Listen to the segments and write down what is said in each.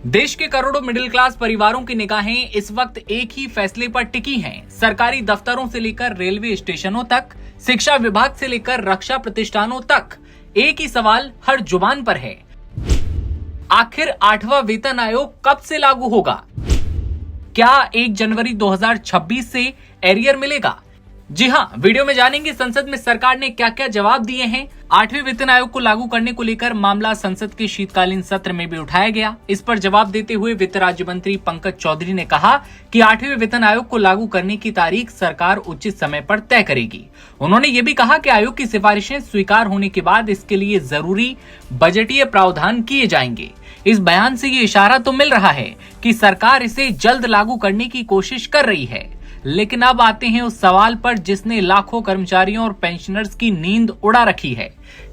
देश के करोड़ों मिडिल क्लास परिवारों की निगाहें इस वक्त एक ही फैसले पर टिकी हैं। सरकारी दफ्तरों से लेकर रेलवे स्टेशनों तक, शिक्षा विभाग से लेकर रक्षा प्रतिष्ठानों तक एक ही सवाल हर जुबान पर है। आखिर 8वां वेतन आयोग कब से लागू होगा? क्या 1 जनवरी 2026 से एरियर मिलेगा? जी हाँ, वीडियो में जानेंगे संसद में सरकार ने क्या क्या जवाब दिए हैं। 8वें वेतन आयोग को लागू करने को लेकर मामला संसद के शीतकालीन सत्र में भी उठाया गया। इस पर जवाब देते हुए वित्त राज्य मंत्री पंकज चौधरी ने कहा कि 8वें वेतन आयोग को लागू करने की तारीख सरकार उचित समय पर तय करेगी। उन्होंने ये भी कहा कि आयोग की सिफारिशें स्वीकार होने के बाद इसके लिए जरूरी बजटीय प्रावधान किए जाएंगे। इस बयान से ये इशारा तो मिल रहा है कि सरकार इसे जल्द लागू करने की कोशिश कर रही है। लेकिन अब आते हैं उस सवाल पर जिसने लाखों कर्मचारियों और पेंशनर्स की नींद उड़ा रखी है।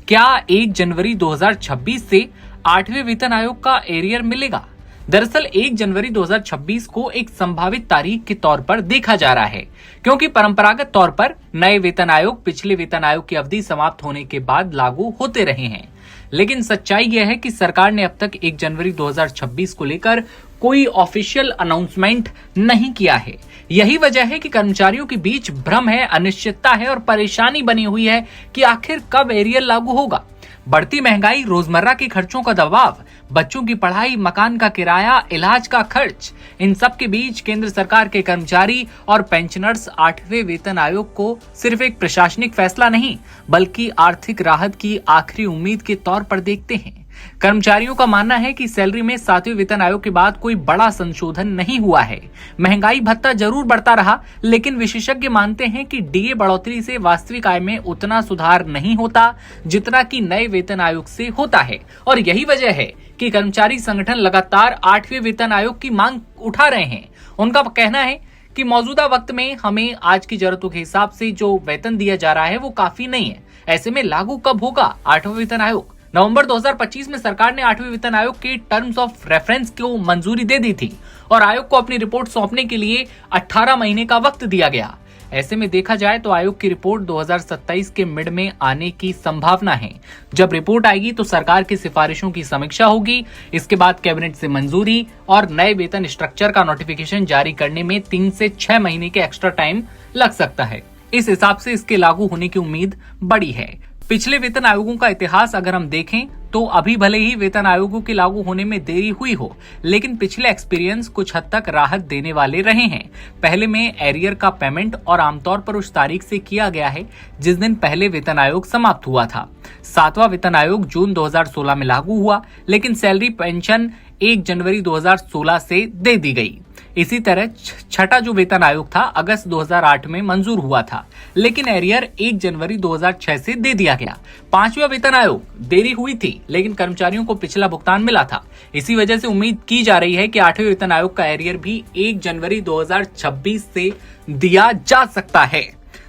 क्या 1 जनवरी 2026 से 8वें वेतन आयोग का एरियर मिलेगा? दरअसल 1 जनवरी 2026 को एक संभावित तारीख के तौर पर देखा जा रहा है, क्योंकि परंपरागत तौर पर नए वेतन आयोग पिछले वेतन आयोग की अवधि समाप्त होने के बाद लागू होते रहे हैं। लेकिन सच्चाई यह है कि सरकार ने अब तक 1 जनवरी 2026 को लेकर कोई ऑफिशियल अनाउंसमेंट नहीं किया है। यही वजह है कि कर्मचारियों के बीच भ्रम है, अनिश्चितता है और परेशानी बनी हुई है कि आखिर कब एरियर लागू होगा। बढ़ती महंगाई, रोजमर्रा के खर्चों का दबाव, बच्चों की पढ़ाई, मकान का किराया, इलाज का खर्च, इन सब के बीच केंद्र सरकार के कर्मचारी और पेंशनर्स 8वें वेतन आयोग को सिर्फ एक प्रशासनिक फैसला नहीं बल्कि आर्थिक राहत की आखिरी उम्मीद के तौर पर देखते हैं। कर्मचारियों का मानना है कि सैलरी में 7वें वेतन आयोग के बाद कोई बड़ा संशोधन नहीं हुआ है। महंगाई भत्ता जरूर बढ़ता रहा, लेकिन विशेषज्ञ मानते हैं कि डीए बढ़ोतरी से वास्तविक आय में उतना सुधार नहीं होता जितना कि नए वेतन आयोग से होता है। और यही वजह है कि कर्मचारी संगठन लगातार 8वें वेतन आयोग की मांग उठा रहे हैं। उनका कहना है कि मौजूदा वक्त में हमें आज की जरूरतों के हिसाब से जो वेतन दिया जा रहा है वो काफी नहीं है। ऐसे में लागू कब होगा 8वां वेतन आयोग? नवंबर 2025 में सरकार ने 8वें वेतन आयोग के टर्म्स ऑफ रेफरेंस को मंजूरी दे दी थी और आयोग को अपनी रिपोर्ट सौंपने के लिए 18 महीने का वक्त दिया गया। ऐसे में देखा जाए तो आयोग की रिपोर्ट 2027 के मिड में आने की संभावना है। जब रिपोर्ट आएगी तो सरकार की सिफारिशों की समीक्षा होगी। इसके बाद कैबिनेट से मंजूरी और नए वेतन स्ट्रक्चर का नोटिफिकेशन जारी करने में 3 से 6 महीने के एक्स्ट्रा टाइम लग सकता है। इस हिसाब से इसके लागू होने की उम्मीद बड़ी है। पिछले वेतन आयोगों का इतिहास अगर हम देखें तो अभी भले ही वेतन आयोगों के लागू होने में देरी हुई हो, लेकिन पिछले एक्सपीरियंस कुछ हद तक राहत देने वाले रहे हैं। पहले में एरियर का पेमेंट और आमतौर पर उस तारीख से किया गया है जिस दिन पहले वेतन आयोग समाप्त हुआ था। 7वां वेतन आयोग जून 2016 में लागू हुआ, लेकिन सैलरी पेंशन 1 जनवरी 2016 से दे दी गई। इसी तरह छठा जो वेतन आयोग था अगस्त 2008 में मंजूर हुआ था, लेकिन एरियर 1 जनवरी 2006 से दे दिया गया। 5वां वेतन आयोग देरी हुई थी, लेकिन कर्मचारियों को पिछला भुगतान मिला था। इसी वजह से उम्मीद की जा रही है कि 8वें वेतन आयोग का एरियर भी 1 जनवरी 2026 से दिया जा सकता है।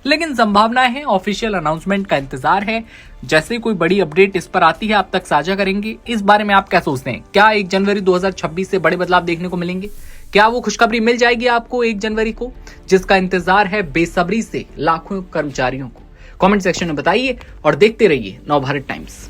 लेकिन संभावनाएं हैं, ऑफिशियल अनाउंसमेंट का इंतजार है। जैसे कोई बड़ी अपडेट इस पर आती है आप तक साझा करेंगे। इस बारे में आप क्या सोचते हैं? क्या 1 जनवरी 2026 से बड़े बदलाव देखने को मिलेंगे? क्या वो खुशखबरी मिल जाएगी आपको 1 जनवरी को, जिसका इंतजार है बेसब्री से लाखों कर्मचारियों को? कमेंट सेक्शन में बताइए और देखते रहिए नवभारत टाइम्स।